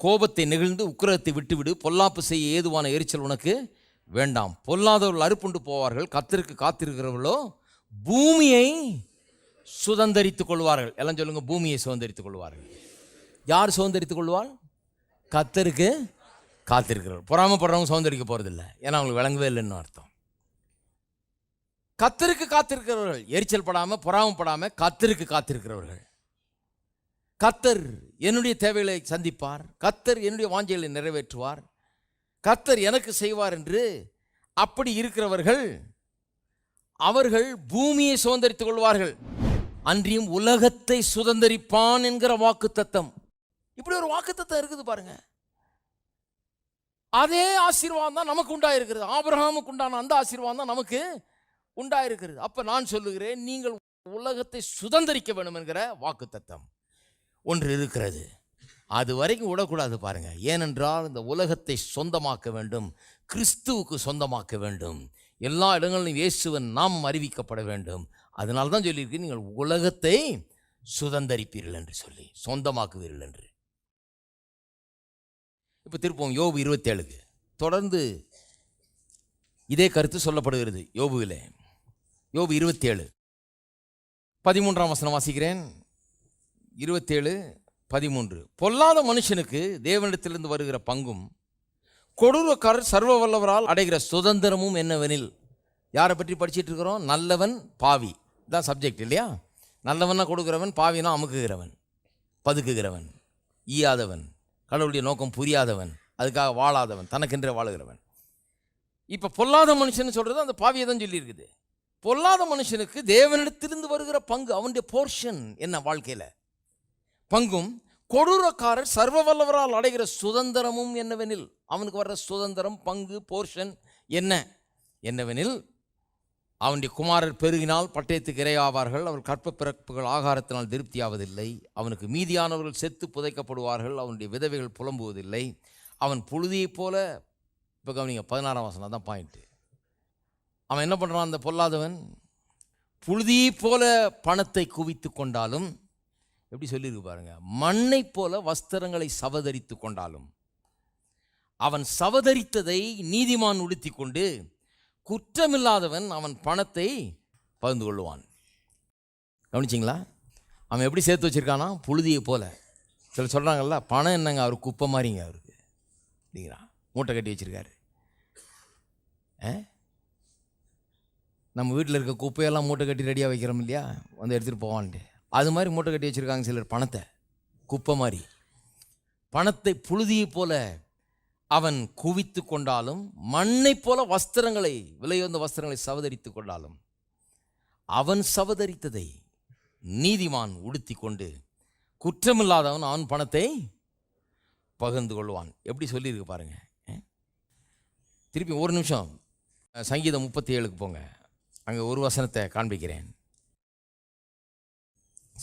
கோபத்தை நெகிழ்ந்து உக்கிரகத்தை விட்டுவிடு, பொல்லாப்பு செய்ய ஏதுவான எரிச்சல் உனக்கு வேண்டாம். பொல்லாதவர்கள் அறுப்புண்டு போவார்கள், கர்த்தருக்கு காத்திருக்கிறவர்களோ பூமியை சுதந்தரித்துக் கொள்வார்கள். எல்லாம் சொல்லுங்க, பூமியை சுதந்தரித்துக் கொள்வார்கள். யார் சுதந்தரித்துக் கொள்வாள்? கர்த்தருக்கு காத்திருக்கிறவர். பொறாமப்படுறவங்க சுதந்தரிக்க போறதில்லை, ஏன்னா அவங்களுக்கு விளங்கவே இல்லைன்னு அர்த்தம். கர்த்தருக்கு காத்திருக்கிறவர்கள், எரிச்சல் படாமல் பொறாமப்படாமல் கர்த்தருக்கு காத்திருக்கிறவர்கள். கர்த்தர் என்னுடைய தேவைகளை சந்திப்பார், கர்த்தர் என்னுடைய வாஞ்சைகளை நிறைவேற்றுவார், கர்த்தர் எனக்கு செய்வார் என்று அப்படி இருக்கிறவர்கள் அவர்கள் பூமியை சுதந்தரித்துக் கொள்வார்கள். அன்றியும் உலகத்தை சுதந்தரிப்பான் என்கிற வாக்குத்தத்தம். இப்படி ஒரு வாக்குத்தத்தம் இருக்குது பாருங்க. அதே ஆசீர்வாதம் தான் நமக்கு உண்டாயிருக்கிறது. ஆபிரகாமுக்கு உண்டான அந்த ஆசீர்வாதம் தான் நமக்கு உண்டாயிருக்கிறது. அப்ப நான் சொல்லுகிறேன், நீங்கள் உலகத்தை சுதந்தரிக்க வேண்டும் என்கிற வாக்குத்தத்தம் ஒன்று இருக்கிறது. அது வரைக்கும் விடக்கூடாது பாருங்க. ஏனென்றால் இந்த உலகத்தை சொந்தமாக்க வேண்டும், கிறிஸ்துவுக்கு சொந்தமாக்க வேண்டும், எல்லா இடங்களிலும் இயேசுவின் நாமம் அறிவிக்கப்பட வேண்டும். அதனால தான் சொல்லியிருக்கு, நீங்கள் உலகத்தை சுதந்தரிப்பீர்கள் என்று சொல்லி, சொந்தமாக்குவீர்கள் என்று. இப்போ திருப்போம் யோபு 27க்கு. தொடர்ந்து இதே கருத்து சொல்லப்படுகிறது யோபுவிலே. யோபு 27 13ஆம் வசனம் வாசிக்கிறேன். 27:13. பொல்லாத மனுஷனுக்கு தேவனிடத்திலிருந்து வருகிற பங்கும் கொடூரக்காரர் சர்வ வல்லவரால் அடைகிற சுதந்திரமும் என்னவெனில். யாரை பற்றி படிச்சுட்டு இருக்கிறோம்? நல்லவன் பாவி தான் சப்ஜெக்ட் இல்லையா? நல்லவனா கொடுக்கிறவன், பாவினா அமுக்குகிறவன், பதுக்குகிறவன், ஈயாதவன், கடவுளுடைய நோக்கம் புரியாதவன், அதுக்காக வாழாதவன், தனக்கென்றே வாழுகிறவன். இப்போ பொல்லாத மனுஷன் சொல்கிறது அந்த பாவியை தான் சொல்லியிருக்குது. பொல்லாத மனுஷனுக்கு தேவனிடத்திலிருந்து வருகிற பங்கு, அவனுடைய போர்ஷன் என்ன வாழ்க்கையில் பங்கும், கொடூரக்காரர் சர்வ வல்லவரால் அடைகிற சுதந்திரமும் என்னவெனில். அவனுக்கு வர்ற சுதந்திரம், பங்கு, போர்ஷன் என்னவெனில், அவனுடைய குமாரர் பெருகினால் பட்டயத்துக்கு இரையாவார்கள், அவர் கற்ப பிறப்புகள் ஆகாரத்தினால் திருப்தியாவதில்லை, அவனுக்கு மீதியானவர்கள் செத்து புதைக்கப்படுவார்கள், அவனுடைய விதவைகள் புலம்புவதில்லை, அவன் புழுதியைப் போல. இப்போ கவனிங்க, 16ஆம் வசனம் தான் பாயிண்ட்டு. அவன் என்ன பண்ணுறான்? அந்த பொல்லாதவன் புழுதியைப் போல பணத்தை குவித்து கொண்டாலும், எப்படி சொல்லியிருக்கு பாருங்க, மண்ணை போல வஸ்திரங்களை சவதரித்து கொண்டாலும், அவன் சவதரித்ததை நீதிமான் உடுத்தி கொண்டு குற்றமில்லாதவன் அவன் பணத்தை பகிர்ந்து கொள்ளுவான். கவனிச்சிங்களா? அவன் எப்படி சேர்த்து வச்சிருக்கானா? புழுதியை போல. சில சொல்கிறாங்கல்ல, பணம் என்னங்க, அவர் குப்பை மாதிரிங்க அவருக்கு அப்படிங்கிறான். மூட்டை கட்டி வச்சிருக்காரு. நம்ம வீட்டில் இருக்க குப்பையெல்லாம் மூட்டை கட்டி ரெடியாக வைக்கிறோம் இல்லையா, வந்து எடுத்துகிட்டு போவான்ட்டு. அது மாதிரி மூட்டை கட்டி வச்சுருக்காங்க சிலர் பணத்தை, குப்பை மாதிரி. பணத்தை புழுதியை போல அவன் குவித்து கொண்டாலும், மண்ணை போல வஸ்திரங்களை, விலையுயர்ந்த வஸ்திரங்களை சவதரித்து கொண்டாலும், அவன் சவதரித்ததை நீதிமான் உடுத்தி கொண்டு குற்றமில்லாதவன் அவன் பணத்தை பகிர்ந்து கொள்வான். எப்படி சொல்லியிருக்கு பாருங்க. திருப்பி ஒரு நிமிஷம் சங்கீதம் 37க்கு போங்க, அங்கே ஒரு வசனத்தை காண்பிக்கிறேன்.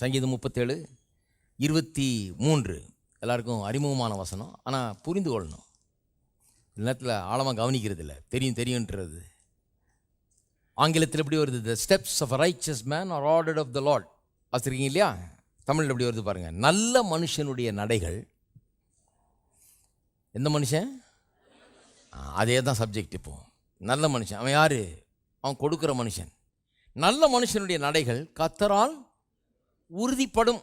சங்கீதம் 37:23 எல்லாருக்கும் அறிமுகமான வசனம், ஆனால் புரிந்து கொள்ளணும். நேரத்தில் ஆழமாக கவனிக்கிறது இல்லை, தெரியுன்றது. ஆங்கிலத்தில் எப்படி வருது? The steps of a righteous man are ordered of the Lord. வாசிருக்கீங்க இல்லையா? தமிழில் எப்படி வருது பாருங்க. நல்ல மனுஷனுடைய நடைகள். எந்த மனுஷன்? அதே தான் சப்ஜெக்ட். இப்போ நல்ல மனுஷன் அவன் யாரு? அவன் கொடுக்குற மனுஷன். நல்ல மனுஷனுடைய நடைகள் கர்த்தரால் உறுதிப்படும்,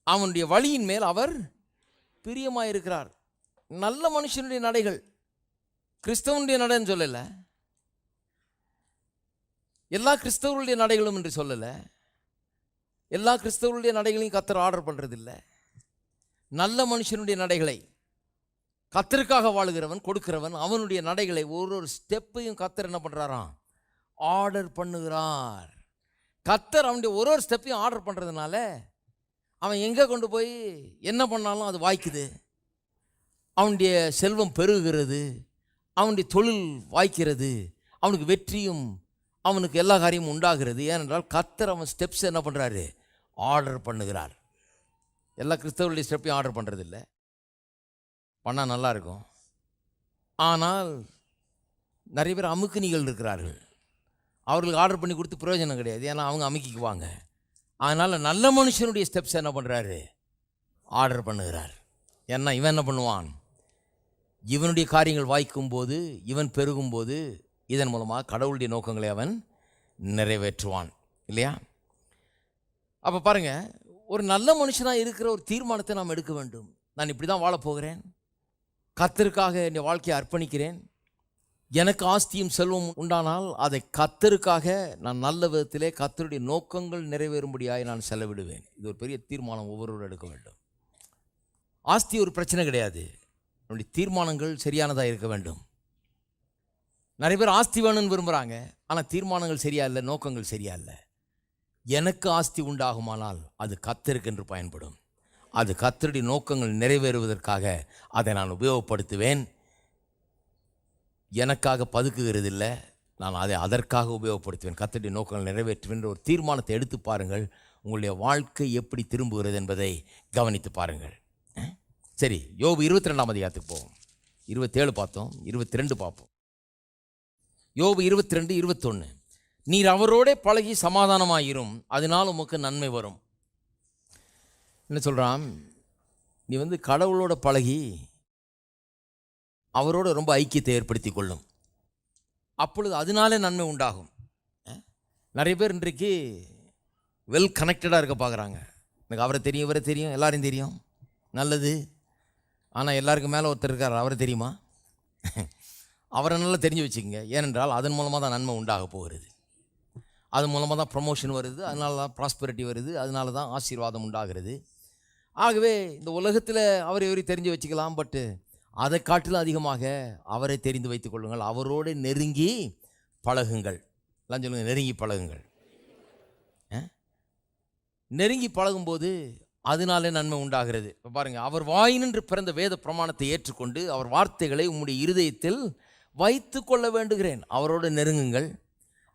அவனுடைய வழியின் மேல் அவர் பிரியமாயிருக்கிறார். நல்ல மனுஷனுடைய நடைகள், கிறிஸ்தவனுடைய நடைன்னு சொல்லலை, எல்லா கிறிஸ்தவர்களுடைய நடைகளும் என்று சொல்லலை, எல்லா கிறிஸ்தவர்களுடைய நடைகளையும் கர்த்தர் ஆர்டர் பண்ணுறதில்லை. நல்ல மனுஷனுடைய நடைகளை, கர்த்தருக்காக வாழுகிறவன், கொடுக்கிறவன், அவனுடைய நடைகளை ஒரு ஸ்டெப்பையும் கர்த்தர் என்ன பண்ணுறாராம்? ஆர்டர் பண்ணுகிறார். கர்த்தர் அவனுடைய ஒரு ஸ்டெப்பையும் ஆர்டர் பண்ணுறதுனால அவன் எங்கே கொண்டு போய் என்ன பண்ணாலும் அது வாய்க்குது. அவனுடைய செல்வம் பெருகுகிறது, அவனுடைய தொழில் வாய்க்கிறது, அவனுக்கு வெற்றியும் அவனுக்கு எல்லா காரியமும் உண்டாகிறது. ஏனென்றால் கர்த்தர் அவன் ஸ்டெப்ஸ் என்ன பண்ணுறாரு? ஆர்டர் பண்ணுகிறார். எல்லா கிறிஸ்தவர்களுடைய ஸ்டெப்பையும் ஆர்டர் பண்ணுறதில்ல. பண்ணால் நல்லாயிருக்கும். ஆனால் நிறைய பேர் அமுக்குனிகள் இருக்கிறார்கள், அவர்களுக்கு ஆர்டர் பண்ணி கொடுத்து பிரயோஜனம் கிடையாது, ஏன்னா அவங்க அமுக்கிக்குவாங்க. அதனால் நல்ல மனுஷனுடைய ஸ்டெப்ஸ் என்ன பண்ணுறாரு? ஆர்டர் பண்ணுகிறார். ஏன்னா இவன் என்ன பண்ணுவான், இவனுடைய காரியங்கள் வாய்க்கும் போது, இவன் பெருகும்போது இதன் மூலமாக கடவுளுடைய நோக்கங்களை அவன் நிறைவேற்றுவான் இல்லையா? அப்போ பாருங்க, ஒரு நல்ல மனுஷனாக இருக்கிற ஒரு தீர்மானத்தை நாம் எடுக்க வேண்டும். நான் இப்படி தான் வாழப்போகிறேன், கர்த்தருக்காக என் வாழ்க்கையை அர்ப்பணிக்கிறேன். எனக்கு ஆஸ்தியும் செல்வம் உண்டானால் அதை கர்த்தருக்காக நான் நல்ல விதத்திலே கர்த்தருடைய நோக்கங்கள் நிறைவேறும்படியாக நான் செலவிடுவேன். இது ஒரு பெரிய தீர்மானம் ஒவ்வொருவரும் எடுக்க வேண்டும். ஆஸ்தி ஒரு பிரச்சனை கிடையாது, நம்முடைய தீர்மானங்கள் சரியானதாக இருக்க வேண்டும். நிறைய பேர் ஆஸ்தி வேணும்னு விரும்புகிறாங்க, ஆனால் தீர்மானங்கள் சரியா இல்லை, நோக்கங்கள் சரியா இல்லை. எனக்கு ஆஸ்தி உண்டாகுமானால் அது கர்த்தருக்கு என்று பயன்படும். அது கர்த்தருடைய நோக்கங்கள் நிறைவேறுவதற்காக அதை நான் உபயோகப்படுத்துவேன். எனக்காக பதுக்குகிறது இல்லை, நான் அதை அதற்காக உபயோகப்படுத்துவேன், கர்த்தருடைய நோக்கங்கள் நிறைவேற்றுவேன். ஒரு தீர்மானத்தை எடுத்து பாருங்கள், உங்களுடைய வாழ்க்கை எப்படி திரும்புகிறது என்பதை கவனித்து பாருங்கள். சரி, யோபு 22ஆம் அதிகாரத்துக்கு போவோம். 27 பார்த்தோம், 22 பார்ப்போம். யோபு 22, 21. நீர் அவரோடே பழகி சமாதானமாயிரும், அதனால் உமக்கு நன்மை வரும். என்ன சொல்கிறான், நீ கடவுளோட பழகி அவரோட ரொம்ப ஐக்கியத்தை ஏற்படுத்தி கொள்ளும், அப்பொழுது அதனாலே நன்மை உண்டாகும். நிறைய பேர் இன்றைக்கு வெல் கனெக்டடாக இருக்க பார்க்குறாங்க. எனக்கு அவரை தெரியும், இவரை தெரியும், எல்லாரையும் தெரியும், நல்லது. ஆனால் எல்லாருக்கும் மேலே ஒருத்தர் இருக்கார், அவரை தெரியுமா? அவரை நல்லா தெரிஞ்சு வச்சுக்கோங்க. ஏனென்றால் அதன் மூலமாக தான் நன்மை உண்டாக போகிறது, அது மூலமாக தான் ப்ரமோஷன் வருது, அதனால தான் ப்ராஸ்பெரிட்டி வருது, அதனால தான் ஆசீர்வாதம் உண்டாகிறது. ஆகவே இந்த உலகத்தில் அவரை எவரை தெரிஞ்சு வச்சுக்கலாம், பட்டு அதை காட்டிலும் அதிகமாக அவரை தெரிந்து வைத்துக் கொள்ளுங்கள். அவரோடு நெருங்கி பழகுங்கள். எல்லாம் சொல்லுங்கள், நெருங்கி பழகுங்கள். நெருங்கி பழகும்போது அதனாலே நன்மை உண்டாகிறது. இப்போ பாருங்கள், அவர் வாயினின்று பிறந்த வேத பிரமாணத்தை ஏற்றுக்கொண்டு அவர் வார்த்தைகளை உம்முடைய இருதயத்தில் வைத்து கொள்ள வேண்டுகிறேன். அவரோடு நெருங்குங்கள்.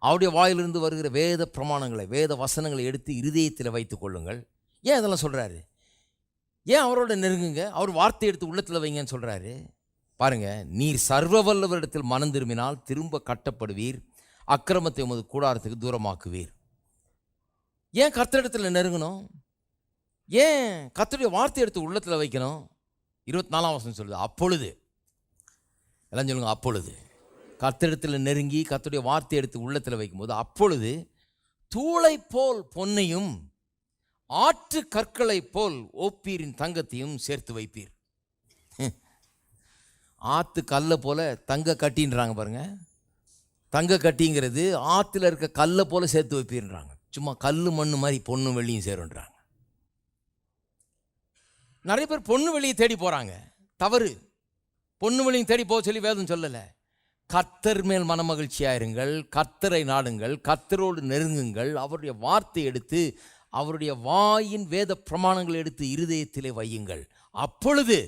அவருடைய வாயிலிருந்து வருகிற வேத பிரமாணங்களை, வேத வசனங்களை எடுத்து இருதயத்தில் வைத்து கொள்ளுங்கள். ஏன் அதெல்லாம் சொல்கிறாரு? ஏன் அவரோட நெருங்குங்க, அவர் வார்த்தை எடுத்து உள்ளத்தில் வைங்கன்னு சொல்கிறாரு? பாருங்கள், நீர் சர்வ வல்லவரிடத்தில் மனம் திரும்பினால் திரும்ப கட்டப்படுவீர், அக்கிரமத்தை உமது கூடாரத்துக்கு தூரமாக்குவீர். ஏன் கர்த்தரிடத்தில் நெருங்கணும்? ஏன் கர்த்தருடைய வார்த்தை எடுத்து உள்ளத்தில் வைக்கணும்? 24ஆம் வசனம் சொல்லுது, அப்பொழுது. எல்லாம் சொல்லுங்க, அப்பொழுது. கர்த்தரிடத்தில் நெருங்கி கர்த்தருடைய வார்த்தை எடுத்து உள்ளத்தில் வைக்கும்போது அப்பொழுது தூளை போல் பொன்னையும் ஆற்று கற்களை போல் ஓப்பீரின் தங்கத்தையும் சேர்த்து வைப்பீர். ஆற்று கல்லை போல தங்க கட்டின்றாங்க பாருங்க. தங்க கட்டிங்கிறது ஆற்றுல இருக்க கல்லை போல சேர்த்து வைப்பீர்ன்றாங்க. சும்மா கல் மண்ணு மாதிரி பொண்ணு வெள்ளியும் சேருன்றாங்க. நிறைய பேர் பொண்ணு வெளியை தேடி போகிறாங்க, தவறு. பொண்ணு வெளியும் தேடி போக சொல்லி வேதம் சொல்லலை. கர்த்தர் மேல் மனமகிழ்ச்சியாயிருங்கள், கர்த்தரை நாடுங்கள், கர்த்தரோடு நெருங்குங்கள், அவருடைய வார்த்தை எடுத்து அவருடைய வாயின் வேத பிரமாணங்களை எடுத்து இருதயத்திலே வையுங்கள். அப்பொழுது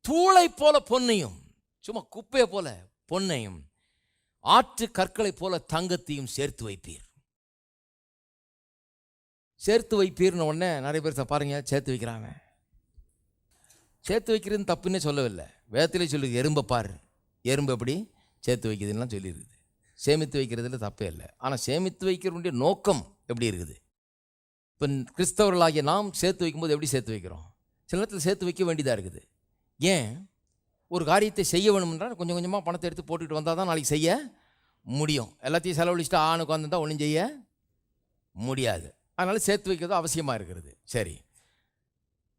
தூளை போல பொன்னையும், சும்மா குப்பையை போல பொன்னையும், ஆற்று கற்களை போல தங்கத்தையும் சேர்த்து வைப்பீர். சேர்த்து வைப்பீர்னு உடனே நிறைய பேர் பாருங்க சேர்த்து வைக்கிறாங்க. சேர்த்து வைக்கிறது தப்புன்னே சொல்லவில்லை, வேதத்திலே சொல்லுது. எறும்பை பாரு, எறும்பு எப்படி சேர்த்து வைக்கிறதுலாம் சொல்லியிருக்குது. சேமித்து வைக்கிறதுல தப்பே இல்லை. ஆனால் சேமித்து வைக்கிறவனுடைய நோக்கம் எப்படி இருக்குது? இப்போ கிறிஸ்தவர்களாகிய நாம் சேர்த்து வைக்கும்போது எப்படி சேர்த்து வைக்கிறோம்? சில நேரத்தில் சேர்த்து வைக்க வேண்டியதாக இருக்குது. ஏன்? ஒரு காரியத்தை செய்ய வேணுமென்றால் கொஞ்சம் கொஞ்சமாக பணத்தை எடுத்து போட்டுக்கிட்டு வந்தால் தான் நாளைக்கு செய்ய முடியும். எல்லாத்தையும் செலவழிச்சுட்டு ஆணுக்கு வந்தால் ஒன்றும் செய்ய முடியாது. அதனால் சேர்த்து வைக்கிறது அவசியமாக இருக்கிறது. சரி,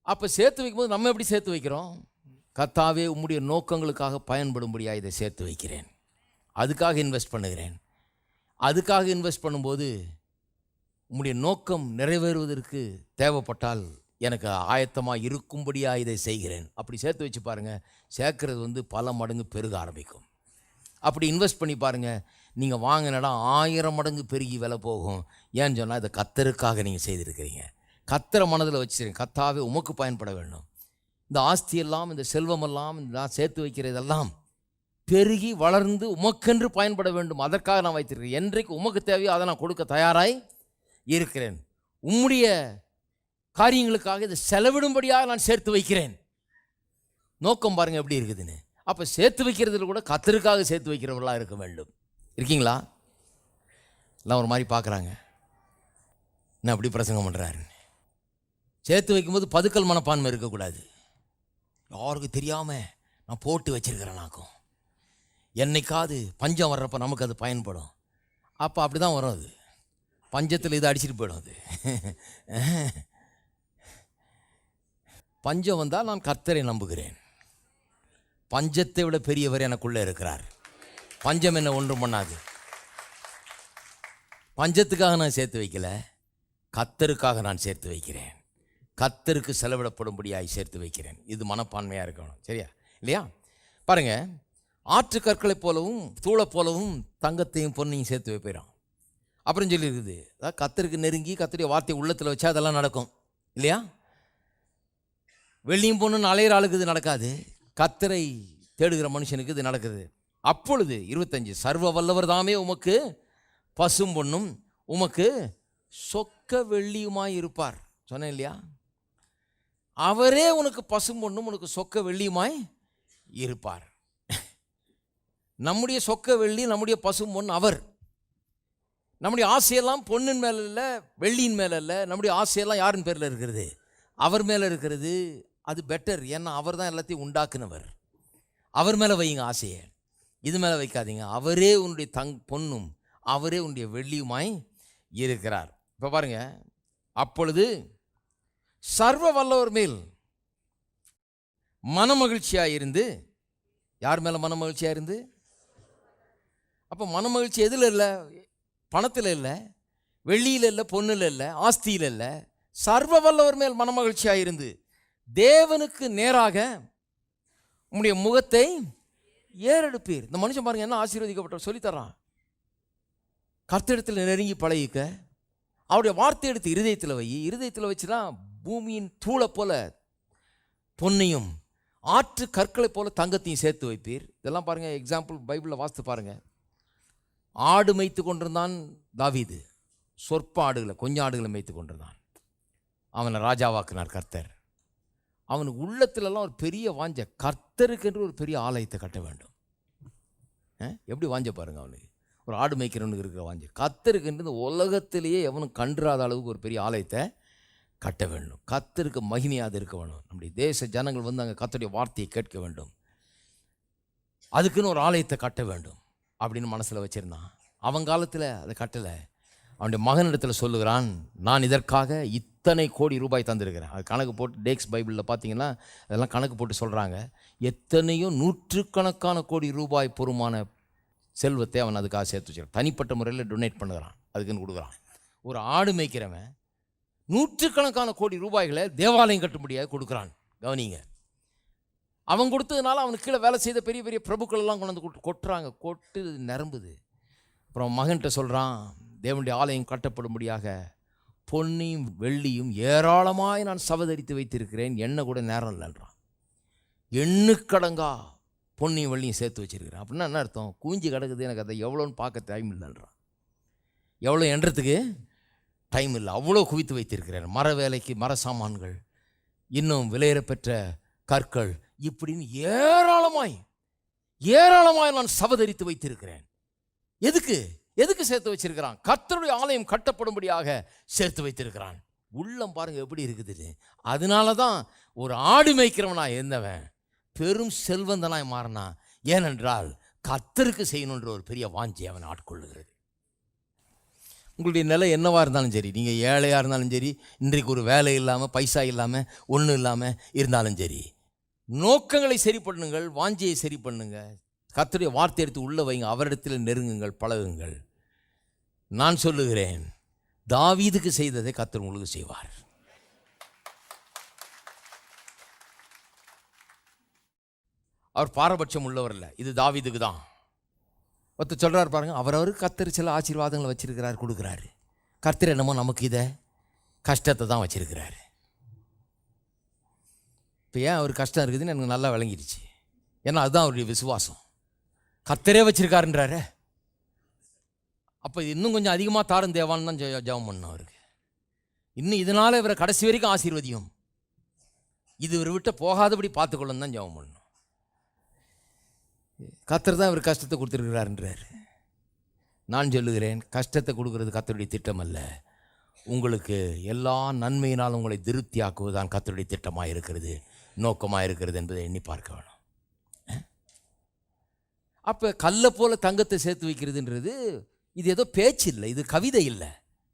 அப்போ சேர்த்து வைக்கும்போது நம்ம எப்படி சேர்த்து வைக்கிறோம்? கர்த்தாவே உம்முடைய நோக்கங்களுக்காக பயன்படும்படியாக இதை சேர்த்து வைக்கிறேன், அதுக்காக இன்வெஸ்ட் பண்ணுகிறேன். அதுக்காக இன்வெஸ்ட் பண்ணும்போது உம்முடைய நோக்கம் நிறைவேறுவதற்கு தேவைப்பட்டால் எனக்கு ஆயத்தமாக இருக்கும்படியாக இதை செய்கிறேன். அப்படி சேர்த்து வச்சு பாருங்கள், சேர்க்கறது பல மடங்கு பெருக ஆரம்பிக்கும். அப்படி இன்வெஸ்ட் பண்ணி பாருங்கள், நீங்கள் வாங்கின இடம் 1000 மடங்கு பெருகி விலை போகும். ஏன்னு சொன்னால் இதை கர்த்தருக்காக நீங்கள் செய்திருக்கிறீங்க. கர்த்தரை மனதில் வச்சுருங்க, கர்த்தாவே உமக்கு பயன்பட வேண்டும். இந்த ஆஸ்தியெல்லாம், இந்த செல்வமெல்லாம், நான் சேர்த்து வைக்கிறதெல்லாம் பெருகி வளர்ந்து உமக்கென்று பயன்பட வேண்டும். அதற்காக நான் வைத்திருக்கிறேன். என்றைக்கு உமக்கு தேவையோ அதை நான் கொடுக்க தயாராய் இருக்கிறேன். உம்முடைய காரியங்களுக்காக இதை செலவிடும்படியாக நான் சேர்த்து வைக்கிறேன். நோக்கம் பாருங்கள் எப்படி இருக்குதுன்னு. அப்போ சேர்த்து வைக்கிறதுல கூட கர்த்தருக்காக சேர்த்து வைக்கிறவர்களாக இருக்க வேண்டும். இருக்கீங்களா? எல்லாம் ஒரு மாதிரி பார்க்குறாங்க, என்ன அப்படி பிரசங்கம் பண்ணுறாருன்னு. சேர்த்து வைக்கும்போது பதுக்கல் மனப்பான்மை இருக்கக்கூடாது. யாருக்கும் தெரியாமல் நான் போட்டு வச்சிருக்கிறேனாக்கும். என்னைக்காவது பஞ்சம் வர்றப்போ நமக்கு அது பயன்படும். அப்போ அப்படி தான் வரும். அது பஞ்சத்தில் இது அடிச்சுட்டு போயிடும். அது பஞ்சம் வந்தால் நான் கர்த்தரை நம்புகிறேன். பஞ்சத்தை விட பெரியவர் எனக்குள்ளே இருக்கிறார். பஞ்சம் என்ன ஒன்றும் பண்ணாது. பஞ்சத்துக்காக நான் சேர்த்து வைக்கல, கர்த்தருக்காக நான் சேர்த்து வைக்கிறேன். கர்த்தருக்கு செலவிடப்படும்படியாய் சேர்த்து வைக்கிறேன். இது மனப்பான்மையாக இருக்கணும். சரியா இல்லையா? பாருங்கள், ஆற்று கற்களை போலவும் தூளை போலவும் தங்கத்தையும் பொன்னையும் சேர்த்து வைப்பிறான். அப்புறம் சொல்லியிருக்குது, அதாவது கர்த்தருக்கு நெருங்கி கர்த்தருடைய வார்த்தையை உள்ளத்தில் வச்சா அதெல்லாம் நடக்கும் இல்லையா? வெள்ளியும் பொண்ணுன்னு அலையிற ஆளுக்கு இது நடக்காது. கர்த்தரை தேடுகிற மனுஷனுக்கு இது நடக்குது. அப்பொழுது 25, சர்வ வல்லவர் தாமே உமக்கு பசும் பொண்ணும் உமக்கு சொக்க வெள்ளியுமாய் இருப்பார். சொன்னேன் இல்லையா? அவரே உனக்கு பசும் பொண்ணும் உனக்கு சொக்க வெள்ளியுமாய் இருப்பார். நம்முடைய சொக்க வெள்ளி, நம்முடைய பசும் பொன் அவர். நம்முடைய ஆசையெல்லாம் பொண்ணின் மேலே இல்லை, வெள்ளியின் மேலே இல்லை. நம்முடைய ஆசையெல்லாம் யாரின் பேரில் இருக்கிறது? அவர் மேலே இருக்கிறது. அது பெட்டர். ஏன்னா அவர் தான் எல்லாத்தையும் உண்டாக்குனவர். அவர் மேலே வையுங்க ஆசையை, இது மேலே வைக்காதீங்க. அவரே உன்னுடைய பொண்ணும் அவரே உன்னுடைய வெள்ளியுமாய் இருக்கிறார். இப்போ பாருங்க, அப்பொழுது சர்வ வல்லவர் மேல் மனமகிழ்ச்சியாக இருந்து. யார் மேலே மனமகிழ்ச்சியாக இருந்து? அப்போ மனமகிழ்ச்சி எதில் இல்லை? பணத்தில் இல்லை, வெள்ளியில் இல்லை, பொண்ணில் இல்லை, ஆஸ்தியில் இல்லை. சர்வ வல்லவர் மேல் மனமகிழ்ச்சியாக இருந்து தேவனுக்கு நேராக உம்முடைய முகத்தை ஏறெடுப்பீர். இந்த மனுஷன் பாருங்க என்ன ஆசீர்வதிக்கப்பட்ட சொல்லித்தரான். கர்த்தரிடத்தில் நெருங்கி பழகிக்க, அவருடைய வார்த்தை எடுத்து இருதயத்தில் வை. இருதயத்தில் வச்சுனா பூமியின் தூளை போல பொன்னையும் ஆற்று கற்களை போல தங்கத்தையும் சேர்த்து வைப்பீர். இதெல்லாம் பாருங்க, எக்ஸாம்பிள் பைபிளில் வாசித்து பாருங்க. ஆடு மேய்த்து கொண்டிருந்தான் தாவீது. சொற்ப ஆடுகளை, கொஞ்சம் ஆடுகளை மேய்த்து கொண்டிருந்தான். அவனை ராஜாவாக்குனார் கர்த்தர். அவனுக்கு உள்ளத்திலெல்லாம் ஒரு பெரிய வாஞ்ச, கர்த்தருக்கென்று ஒரு பெரிய ஆலயத்தை கட்ட வேண்டும். எப்படி வாஞ்ச பாருங்க அவனுக்கு. ஒரு ஆடு மேய்க்கிறவனுக்கு இருக்கிற வாஞ்ச, கர்த்தருக்கென்று இந்த உலகத்திலேயே எவனும் கண்டுறாத அளவுக்கு ஒரு பெரிய ஆலயத்தை கட்ட வேண்டும். கர்த்தருக்கு மகிமையாக இருக்க வேண்டும். நம்முடைய தேச ஜனங்கள் வந்து அங்கே கர்த்தருடைய வார்த்தையை கேட்க வேண்டும். அதுக்குன்னு ஒரு ஆலயத்தை கட்ட வேண்டும் அப்படின்னு மனசில் வச்சுருந்தான். அவன் காலத்தில் அதை கட்டலை. அவனுடைய மகனிடத்தில் சொல்லுகிறான், நான் இதற்காக இத்தனை கோடி ரூபாய் தந்திருக்கிறேன். அது கணக்கு போட்டு டேக்ஸ் பைபிளில் பார்த்தீங்கன்னா அதெல்லாம் கணக்கு போட்டு சொல்கிறாங்க. எத்தனையோ நூற்றுக்கணக்கான கோடி ரூபாய் பொறுமான செல்வத்தை அவன் அதுக்காக சேர்த்து வச்சுக்கிறான். தனிப்பட்ட முறையில் டொனேட் பண்ணுகிறான், அதுக்குன்னு கொடுக்குறான். ஒரு ஆடு மேய்க்கிறவன் நூற்றுக்கணக்கான கோடி ரூபாய்களை தேவாலயம் கட்டும்படியாக கொடுக்குறான். கவனிங்க, அவன் கொடுத்ததுனால அவனுக்கு கீழே வேலை செய்த பெரிய பெரிய பிரபுக்கள் எல்லாம் கொண்டு வந்து கொட்டுறாங்க. கொட்டு நிரம்புது. அப்புறம் மகன்கிட்ட சொல்கிறான், தேவனுடைய ஆலயம் கட்டப்படும்படியாக பொன்னியும் வெள்ளியும் ஏராளமாய் நான் சவதரித்து வைத்திருக்கிறேன், எண்ணெய் கூட நேரம் இல்லைன்றான். எண்ணுக்கடங்கா பொன்னியும் வெள்ளியும் சேர்த்து வச்சிருக்கிறேன். அப்படின்னா என்ன அர்த்தம்? கூஞ்சி கிடக்குது, எனக்கு அதை எவ்வளோன்னு பார்க்க டைம் இல்லைன்றான். எவ்வளோ எண்ணுறதுக்கு டைம் இல்லை, அவ்வளோ குவித்து வைத்திருக்கிறேன். மர வேலைக்கு மர சாமான்கள், இன்னும் விலையேற பெற்ற கற்கள், இப்படின்னு ஏராளமாய் நான் சவதரித்து வைத்திருக்கிறேன். எதுக்கு சேர்த்து வச்சிருக்கிறான்? கர்த்தருடைய ஆலயம் கட்டப்படும்படியாக சேர்த்து வைத்திருக்கிறான். உள்ளம் பாருங்க எப்படி இருக்குது. அதனால தான் ஒரு ஆடு மேய்க்கிறவனா இருந்தவன் பெரும் செல்வந்தனாய் மாறினான். ஏனென்றால் கர்த்தருக்கு செய்யணுன்ற ஒரு பெரிய வாஞ்சி அவன் ஆட்கொள்ளுகிறது. உங்களுடைய நிலை என்னவாக இருந்தாலும் சரி, நீங்கள் ஏழையாக இருந்தாலும் சரி, இன்றைக்கு ஒரு வேலை இல்லாமல் பைசா இல்லாமல் ஒன்றும் இல்லாமல் இருந்தாலும் சரி, நோக்கங்களை சரி பண்ணுங்கள், வாஞ்சியை சரி பண்ணுங்க. கர்த்தருடைய வார்த்தை எடுத்து உள்ள வைங்க, அவரிடத்தில் நெருங்குங்கள், பழகுங்கள். நான் சொல்லுகிறேன், தாவீதுக்கு செய்ததை கர்த்தர் உங்களுக்கு செய்வார். அவர் பாரபட்சம் உள்ளவர் இல்லை. இது தாவீதுக்கு தான். ஒருத்தர் சொல்கிறார் பாருங்க, அவருக்கு கர்த்தர் சில ஆசீர்வாதங்களை வச்சிருக்கிறார், கொடுக்குறாரு. கர்த்தர் என்னமோ நமக்கு இதை கஷ்டத்தை தான் வச்சிருக்கிறாரு. இப்போ ஏன் அவர் கஷ்டம் இருக்குதுன்னு எனக்கு நல்லா விளங்கிடுச்சு. ஏன்னா அதுதான் அவருடைய விசுவாசம். கர்த்தரே வச்சிருக்காருன்றாரு. அப்போ இன்னும் கொஞ்சம் அதிகமாக தாரும் தேவான்னு தான் ஜெபம் பண்ணணும் அவருக்கு. இன்னும் இதனால் இவரை கடைசி வரைக்கும் ஆசீர்வதியும், இது இவர் விட்டு போகாதபடி பார்த்துக்கொள்ளணும் தான் ஜெபம் பண்ணணும். கர்த்தர் தான் இவர் கஷ்டத்தை கொடுத்துருக்கிறாருன்றார். நான் சொல்லுகிறேன், கஷ்டத்தை கொடுக்கறது கர்த்தருடைய திட்டம் அல்ல. உங்களுக்கு எல்லா நன்மையினாலும் உங்களை திருப்தியாக்குவதுதான் கர்த்தருடைய திட்டமாக இருக்கிறது. நோக்கமாக இருக்கிறது என்பதை எண்ணி பார்க்க வேணும். அப்போ கல்லை போல தங்கத்தை சேர்த்து வைக்கிறதுன்றது இது ஏதோ பேச்சு இல்லை, இது கவிதை இல்லை.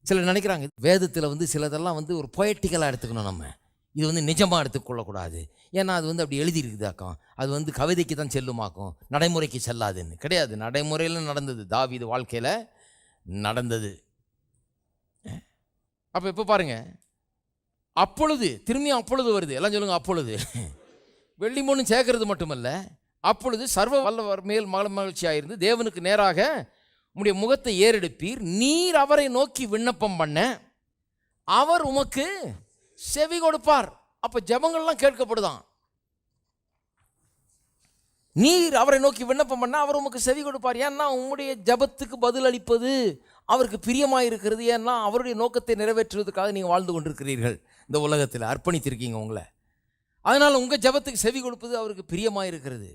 சிலர் நினைக்கிறாங்க வேதத்தில் சிலதெல்லாம் ஒரு பொயட்டிக்கலாக எடுத்துக்கணும், நம்ம இது நிஜமாக எடுத்துக்கொள்ளக்கூடாது, ஏன்னா அது அப்படி எழுதியிருக்குதாக்கம், அது கவிதைக்கு தான் செல்லுமாக்கும், நடைமுறைக்கு செல்லாதுன்னு. கிடையாது, நடைமுறையில் நடந்தது, தாவீது வாழ்க்கையில் நடந்தது. அப்போ இப்போ பாருங்க, அப்பொழுது திரும்பியும் அப்பொழுது வருது, எல்லாம் சொல்லுங்க அப்பொழுது. வெள்ளி மண்ணும் சேர்க்கறது மட்டுமல்ல, அப்பொழுது சர்வ வல்லவர் மேல் மகிழ்ச்சியாயிருந்து தேவனுக்கு நேராக உம்முடைய முகத்தை ஏறெடுப்பீர், நீர் அவரை நோக்கி விண்ணப்பம் பண்ண அவர் உமக்கு செவி கொடுப்பார். அப்ப ஜெபங்கள்லாம் கேட்கப்படுதான். நீர் அவரை நோக்கி விண்ணப்பம் பண்ண அவர் உமக்கு செவி கொடுப்பார். ஏன்னா உம்முடைய ஜெபத்துக்கு பதில் அளிப்பது அவருக்கு பிரியமாயிருக்கிறது. ஏன்னா அவருடைய நோக்கத்தை நிறைவேற்றுவதற்காக நீங்கள் வாழ்ந்து கொண்டிருக்கிறீர்கள், இந்த உலகத்தில் அர்ப்பணித்திருக்கீங்க உங்களை. அதனால் உங்கள் ஜெபத்துக்கு செவி கொடுப்பது அவருக்கு பிரியமாயிருக்கிறது.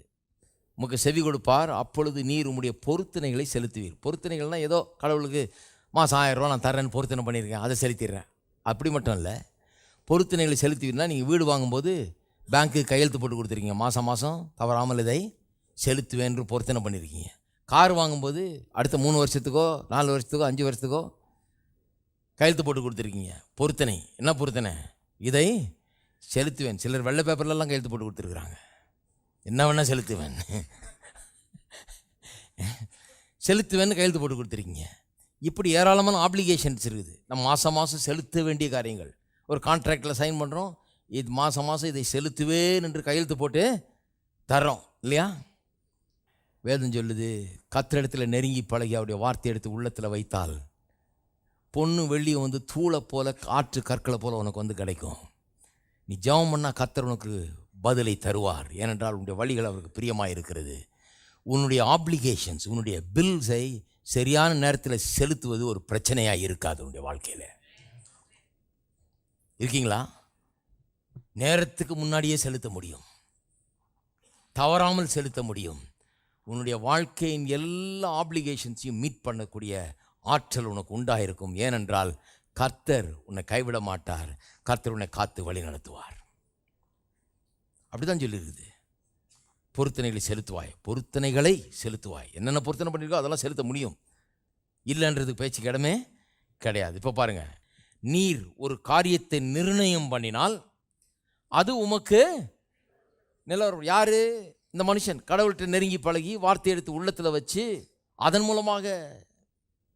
உமக்கு செவி கொடுப்பார், அப்பொழுது நீர் உம்முடைய பொருத்தனைகளை செலுத்துவீர். பொருத்தனைகள்னால் ஏதோ கடவுளுக்கு மாதம் 1000 ரூபா நான் தரேன்னு பொருத்தனை பண்ணியிருக்கேன், அதை செலுத்திடுறேன், அப்படி மட்டும் இல்லை. பொருத்தனைகளை செலுத்துவீர்னா நீங்கள் வீடு வாங்கும்போது பேங்க்கு கையெழுத்து போட்டு கொடுத்துருக்கீங்க, மாதம் மாதம் தவறாமல் இதை செலுத்துவேன் பொருத்தனை பண்ணியிருக்கீங்க. கார் வாங்கும்போது அடுத்த 3 வருஷத்துக்கோ 4 வருஷத்துக்கோ 5 வருஷத்துக்கோ கையெழுத்து போட்டு கொடுத்துருக்கீங்க. பொருத்தனை என்ன பொருத்தனை? இதை செலுத்துவேன். சிலர் வெள்ளை பேப்பர்லலாம் கையெழுத்து போட்டு கொடுத்துருக்குறாங்க, என்ன வேணால் செலுத்துவேன் செலுத்துவேன்னு கையெழுத்து போட்டு கொடுத்துருக்கீங்க. இப்படி ஏராளமான ஆப்ளிகேஷன்ஸ் இருக்குது. நம்ம மாதம் மாதம் செலுத்த வேண்டிய காரியங்கள். ஒரு கான்ட்ராக்டில் சைன் பண்ணுறோம், இது மாதம் மாதம் இதை செலுத்துவேன் என்று கையெழுத்து போட்டு தர்றோம் இல்லையா? வேதம் சொல்லுது, கத்திரிடத்தில் நெருங்கி பழகி அவருடைய வார்த்தை எடுத்து உள்ளத்தில் வைத்தால் பொண்ணு வெள்ளியை தூளை போல ஆற்று கற்களை போல உனக்கு கிடைக்கும். நீ ஜெபம் பண்ணால் கர்த்தர் உனக்கு பதிலை தருவார். ஏனென்றால் உன்னுடைய வழிகள் அவருக்கு பிரியமாக இருக்கிறது. உன்னுடைய ஆப்ளிகேஷன்ஸ், உன்னுடைய பில்ஸை சரியான நேரத்தில் செலுத்துவது ஒரு பிரச்சனையாக இருக்காது. உன்னுடைய வாழ்க்கையில் இருக்கீங்களா? நேரத்துக்கு முன்னாடியே செலுத்த முடியும், தவறாமல் செலுத்த முடியும். உன்னுடைய வாழ்க்கையின் எல்லா ஆப்ளிகேஷன்ஸையும் மீட் பண்ணக்கூடிய ஆற்றல் உனக்கு உண்டாயிருக்கும். ஏனென்றால் கர்த்தர் உன்னை கைவிட மாட்டார், கர்த்தர் உன்னை காத்து வழி நடத்துவார். அப்படிதான் சொல்லியிருக்குது. பொருத்தனைகளை செலுத்துவாய், பொருத்தனைகளை செலுத்துவாய். என்னென்ன பொருத்தனை பண்ணியிருக்கோ அதெல்லாம் செலுத்த முடியும், இல்லைன்றதுக்கு பேச்சுக்கு இடமே கிடையாது. இப்போ பாருங்க, நீர் ஒரு காரியத்தை நிர்ணயம் பண்ணினால் அது உமக்கு நிலவரம். யாரு? இந்த மனுஷன் கடவுள்கிட்ட நெருங்கி பழகி வார்த்தை எடுத்து உள்ளத்தில் வச்சு அதன் மூலமாக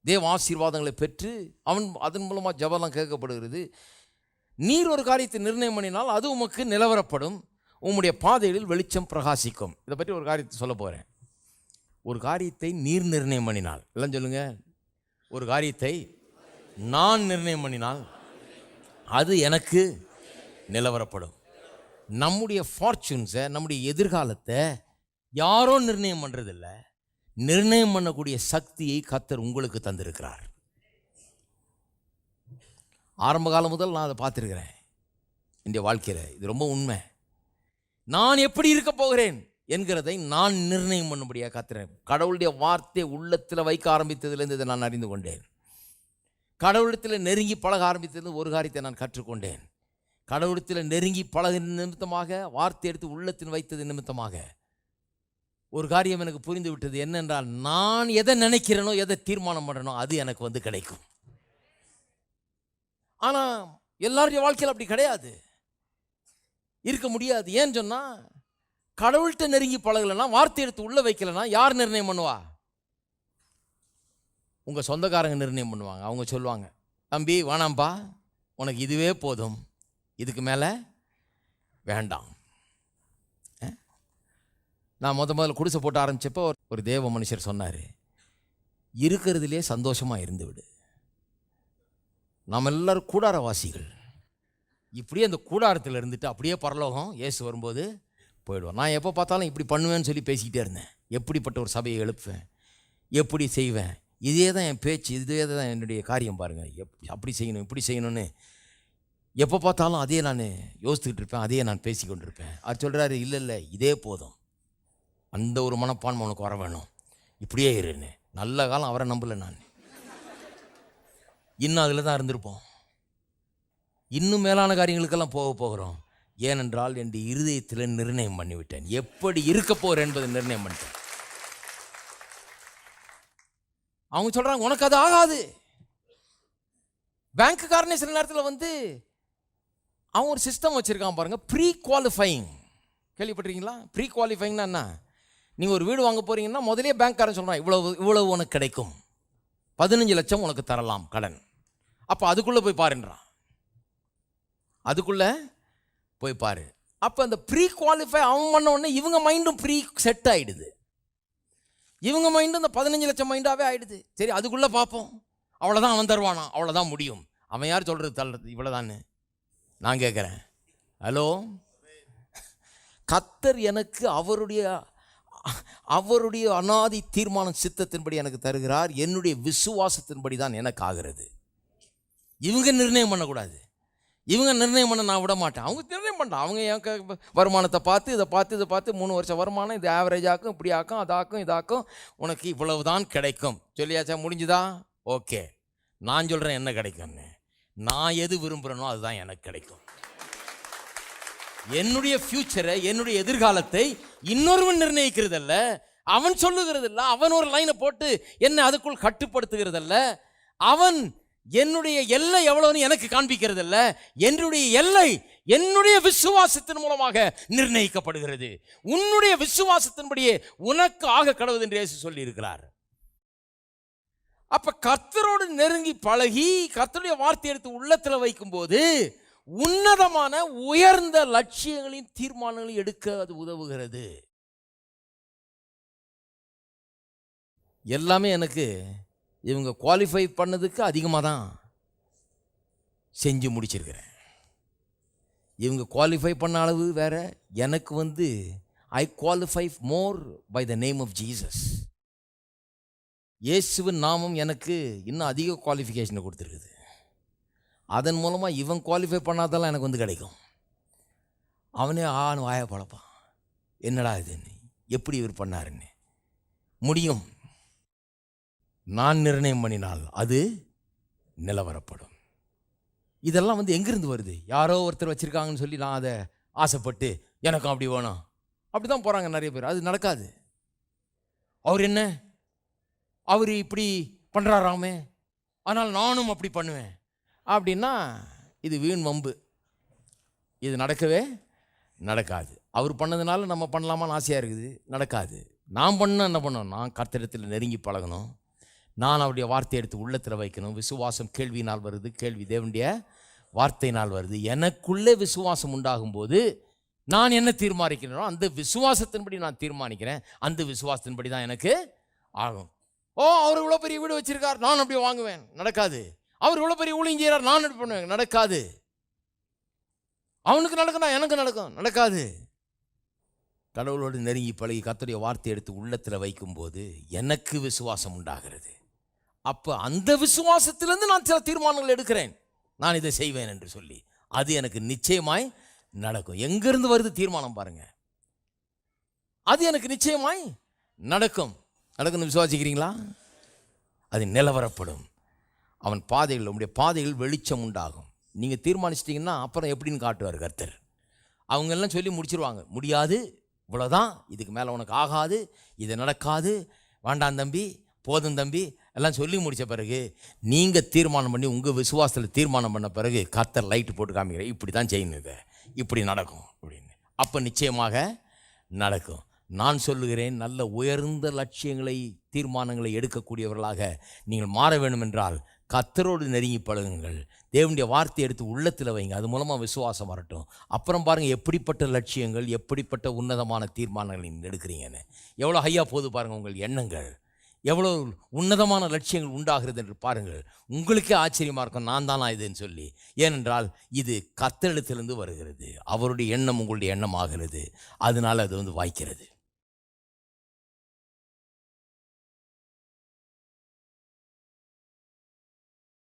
தேவ ஆசீர்வாதங்களை பெற்று அவன் அதன் மூலமாக ஜெபம்லாம் கேட்கப்படுகிறது. நீர் ஒரு காரியத்தை நிர்ணயம் பண்ணினால் அது உமக்கு நிலவரப்படும், உம்முடைய பாதைகளில் வெளிச்சம் பிரகாசிக்கும். இதை பற்றி ஒரு காரியத்தை சொல்ல போகிறேன். ஒரு காரியத்தை நீர் நிர்ணயம் பண்ணினால், எல்லாம் சொல்லுங்க, ஒரு காரியத்தை நான் நிர்ணயம் பண்ணினால் அது எனக்கு நிலவரப்படும். நம்முடைய ஃபார்ச்சூன்ஸை, நம்முடைய எதிர்காலத்தை யாரோ நிர்ணயம் பண்ணுறதில்ல, நிர்ணயம் பண்ணக்கூடிய சக்தியை கர்த்தர் உங்களுக்கு தந்திருக்கிறார். ஆரம்ப காலம் முதல் நான் அதை பார்த்துருக்கிறேன் இந்த வாழ்க்கையில். இது ரொம்ப உண்மை. நான் எப்படி இருக்க போகிறேன் என்கிறதை நான் நிர்ணயம் பண்ணும்படியாக கர்த்தர் கடவுளுடைய வார்த்தை உள்ளத்தில் வைக்க ஆரம்பித்ததுலேருந்து இதை நான் அறிந்து கொண்டேன். கடவுளத்தில் நெருங்கி பழக ஆரம்பித்தது ஒரு காரியத்தை நான் கற்றுக்கொண்டேன். கடவுளத்தில் நெருங்கி பழக நிமித்தமாக, வார்த்தை எடுத்து உள்ளத்தில் வைத்தது நிமித்தமாக ஒரு காரியம் எனக்கு புரிந்து விட்டது. என்னென்றால், நான் எதை நினைக்கிறேனோ, எதை தீர்மானம் பண்ணுறனோ அது எனக்கு கிடைக்கும். ஆனால் எல்லாருடைய வாழ்க்கையில் அப்படி கிடையாது, இருக்க முடியாது. ஏன்னு சொன்னால், கடவுள்கிட்ட நெருங்கி பழகலைன்னா, வார்த்தை எடுத்து உள்ள வைக்கலைன்னா யார் நிர்ணயம் பண்ணுவா? உங்கள் சொந்தக்காரங்க நிர்ணயம் பண்ணுவாங்க. அவங்க சொல்லுவாங்க, தம்பி வேணாம்பா, உனக்கு இதுவே போதும், இதுக்கு மேலே வேண்டாம். நான் முதல்ல குடிசை போட்டு ஆரம்பித்தப்போ ஒரு தேவ மனுஷர் சொன்னார், இருக்கிறதுலே சந்தோஷமாக இருந்து விடு. நாம் எல்லோரும் கூடாரவாசிகள். இப்படியே அந்த கூடாரத்தில் இருந்துட்டு அப்படியே பரலோகம் இயேசு வரும்போது போயிடுவோம். நான் எப்போ பார்த்தாலும் இப்படி பண்ணுவேன்னு சொல்லி பேசிக்கிட்டே இருந்தேன். எப்படிப்பட்ட ஒரு சபையை எழுப்புவேன், எப்படி செய்வேன், இதே தான் என் பேச்சு, இதே தான் என்னுடைய காரியம். பாருங்கள், அப்படி செய்யணும், இப்படி செய்யணும்னு எப்போ பார்த்தாலும் அதே நான் யோசித்துக்கிட்டு இருப்பேன், அதையே நான் பேசி கொண்டிருப்பேன். அவர் சொல்கிறாரு, இல்லை இதே போதும், அந்த ஒரு மனப்பான்மை உனக்கு வர வேணும், இப்படியே இருன்னு. நல்ல காலம் அவரை நம்பலை நான். இன்னும் அதில் தான் இருந்திருப்போம். இன்னும் மேலான காரியங்களுக்கெல்லாம் போகிறோம். ஏனென்றால் என் இருதயத்தில் நிர்ணயம் பண்ணிவிட்டேன், எப்படி இருக்க போறேன் என்பதை நிர்ணயம் பண்ணிட்டேன். அவங்க சொல்றாங்க உனக்கு அது ஆகாது. பேங்க்குக்காரனே சில நேரத்தில் வந்து அவன் ஒரு சிஸ்டம் வச்சிருக்கான் பாருங்க, ப்ரீ குவாலிஃபைங். கேள்விப்பட்டிருக்கீங்களா? ப்ரீ குவாலிஃபைங்னா என்ன? நீங்கள் ஒரு வீடு வாங்க போறீங்கன்னா முதலே பேங்க்காரன் சொல்கிறான் இவ்வளவு உனக்கு கிடைக்கும், 15 லட்சம் உனக்கு தரலாம் கடன். அப்போ அதுக்குள்ளே போய் பாருன்றான், அதுக்குள்ளே போய் பாரு. அப்போ அந்த ப்ரீ குவாலிஃபை அவன் பண்ண உடனே இவங்க மைண்டும் ப்ரீ செட் ஆகிடுது. இவங்க மைண்டும் இந்த 15 லட்சம் மைண்டாகவே ஆகிடுது. சரி அதுக்குள்ளே பார்ப்போம், அவ்வளோதான் அவன் தருவானா, அவ்வளோதான் முடியும். அவன் யார் சொல்கிறது தள்ளுறது? இவ்வளோதான்னு நான் கேட்குறேன். ஹலோ, கர்த்தர் எனக்கு அவருடைய அநாதி தீர்மானம் சித்தத்தின்படி எனக்கு தருகிறார். என்னுடைய விசுவாசத்தின்படி தான் எனக்கு ஆகிறது. இவங்க நிர்ணயம் பண்ணக்கூடாது. இவங்க நிர்ணயம் பண்ண நான் விட மாட்டேன். அவங்க நிர்ணயம் பண்ணுறான். அவங்க என் வருமானத்தை பார்த்து இதை பார்த்து 3 வருஷம் வருமானம் இது ஆவரேஜ் ஆக்கும், இப்படி ஆக்கும், அதாக்கும், இதாக்கும், உனக்கு இவ்வளவு தான் கிடைக்கும். சொல்லியாச்சா? முடிஞ்சுதா? ஓகே. நான் சொல்கிறேன் என்ன கிடைக்கும்னு. நான் எது விரும்புகிறேனோ அதுதான் எனக்கு கிடைக்கும். என்னுடைய ஃபியூச்சரை, என்னுடைய எதிர்காலத்தை இன்னொருவன் நிர்ணயிக்கிறதல்ல, அவன் சொல்லுகிறதில்ல, அவன் ஒரு லைனை போட்டு என்னை அதுக்குள் கட்டுப்படுத்துகிறதல்ல, அவன் என்னுடைய எல்லை எவ்வளவுன்னு எனக்கு காண்பிக்கிறதில்ல. என்னுடைய எல்லை என்னுடைய விசுவாசத்தின் மூலமாக நிர்ணயிக்கப்படுகிறது. உன்னுடைய விசுவாசத்தின்படியே உனக்கு ஆக கடவுள் என்று இயேசு சொல்லி இருக்கிறார். அப்ப கர்த்தரோடு நெருங்கி பழகி கர்த்தருடைய வார்த்தை எடுத்து உள்ளத்தில் வைக்கும் போது உன்னதமான உயர்ந்த லட்சியங்களின் தீர்மானங்களை எடுக்க அது உதவுகிறது. எல்லாமே எனக்கு இவங்க குவாலிஃபை பண்ணதுக்கு அதிகமாக தான் செஞ்சு முடிச்சிருக்கிறேன். இவங்க குவாலிஃபை பண்ண அளவு வேற, எனக்கு வந்து I qualify more by the name of Jesus. இயேசுவின் நாமம் எனக்கு இன்னும் அதிக குவாலிஃபிகேஷனை கொடுத்துருக்குது. அதன் மூலமாக இவன் குவாலிஃபை பண்ணாதெல்லாம் எனக்கு வந்து கிடைக்கும். அவனே ஆண் வாய பழப்பான், என்னடா இதுன்னு, எப்படி இவர் பண்ணாருன்னு. முடியும். நான் நிர்ணயம் பண்ணினால் அது நிலவரப்படும். இதெல்லாம் வந்து எங்கிருந்து வருது? யாரோ ஒருத்தர் வச்சுருக்காங்கன்னு சொல்லி நான் அதை ஆசைப்பட்டு எனக்கும் அப்படி வேணும் அப்படி தான் போகிறாங்க நிறைய பேர். அது நடக்காது. அவர் என்ன, அவர் இப்படி பண்ணுறாராமே, ஆனால் நானும் அப்படி பண்ணுவேன் அப்படின்னா இது வீண் வம்பு. இது நடக்கவே நடக்காது. அவர் பண்ணதுனால நம்ம பண்ணலாமான்னு ஆசையாக இருக்குது, நடக்காது. நான் பண்ண என்ன பண்ணணும்? நான் கர்த்தரிடத்தில் நெருங்கி பழகணும். நான் அவருடைய வார்த்தையை எடுத்து உள்ளத்தில் வைக்கணும். விசுவாசம் கேள்வியினால் வருது, கேள்வி தேவனுடைய வார்த்தையினால் வருது. எனக்குள்ளே விசுவாசம் உண்டாகும்போது நான் என்ன தீர்மானிக்கிறேனோ அந்த விசுவாசத்தின்படி நான் தீர்மானிக்கிறேன். அந்த விசுவாசத்தின்படி தான் எனக்கு ஆகும். ஓ, அவர் இவ்வளோ பெரிய வீடு வச்சிருக்கார், நான் அப்படி வாங்குவேன், நடக்காது. அவர் இவ்வளோ பெரிய ஊழியம் செய்கிறார், நான் அப்படி பண்ணுவேன், நடக்காது. அவனுக்கு நடக்கணும், எனக்கு நடக்கும், நடக்காது. கடவுளோடு நெருங்கி பழகி கர்த்தருடைய வார்த்தை எடுத்து உள்ளத்தில் வைக்கும்போது எனக்கு விசுவாசம் உண்டாகிறது. அப்போ அந்த விசுவாசத்திலிருந்து நான் சில தீர்மானங்கள் எடுக்கிறேன், நான் இதை செய்வேன் என்று சொல்லி. அது எனக்கு நிச்சயமாய் நடக்கும். எங்கிருந்து வருது தீர்மானம் பாருங்க. அது எனக்கு நிச்சயமாய் நடக்கும். நடக்குன்னு விசுவாசிக்கிறீங்களா? அது நிலவரப்படும். அவன் பாதைகள், உங்களுடைய பாதைகள் வெளிச்சம் உண்டாகும். நீங்கள் தீர்மானிச்சிட்டிங்கன்னா அப்புறம் எப்படின்னு காட்டுவார் கர்த்தர். அவங்க எல்லாம் சொல்லி முடிச்சிருவாங்க, முடியாது, இவ்வளோதான், இதுக்கு மேலே உனக்கு ஆகாது, இது நடக்காது, வேண்டாம் தம்பி, போதும் தம்பி எல்லாம் சொல்லி முடித்த பிறகு நீங்கள் தீர்மானம் பண்ணி உங்கள் விசுவாசத்தில் தீர்மானம் பண்ண பிறகு கர்த்தர் லைட்டு போட்டு காமிக்கிறேன், இப்படி தான் செய்யணும், இதை இப்படி நடக்கும் அப்படின்னு. அப்போ நிச்சயமாக நடக்கும். நான் சொல்லுகிறேன், நல்ல உயர்ந்த லட்சியங்களை, தீர்மானங்களை எடுக்கக்கூடியவர்களாக நீங்கள் மாற வேண்டும் என்றால் கர்த்தரோடு நெருங்கி பழகுங்கள். தேவனுடைய வார்த்தை எடுத்து உள்ளத்தில் வைங்க, அது மூலமாக விசுவாசம் வரட்டும். அப்புறம் பாருங்கள் எப்படிப்பட்ட லட்சியங்கள், எப்படிப்பட்ட உன்னதமான தீர்மானங்கள் நீங்கள் எடுக்கிறீங்கன்னு. எவ்வளோ ஹையாக போகுது பாருங்கள் உங்கள் எண்ணங்கள், எவ்வளோ உன்னதமான லட்சியங்கள் உண்டாகிறது என்று பாருங்கள். உங்களுக்கே ஆச்சரியமாக இருக்கும், நான் தானா இதுன்னு சொல்லி. ஏனென்றால் இது கர்த்தரிடத்திலிருந்து வருகிறது. அவருடைய எண்ணம் உங்களுடைய எண்ணம் ஆகிறது. அதனால் அது வாய்க்கிறது.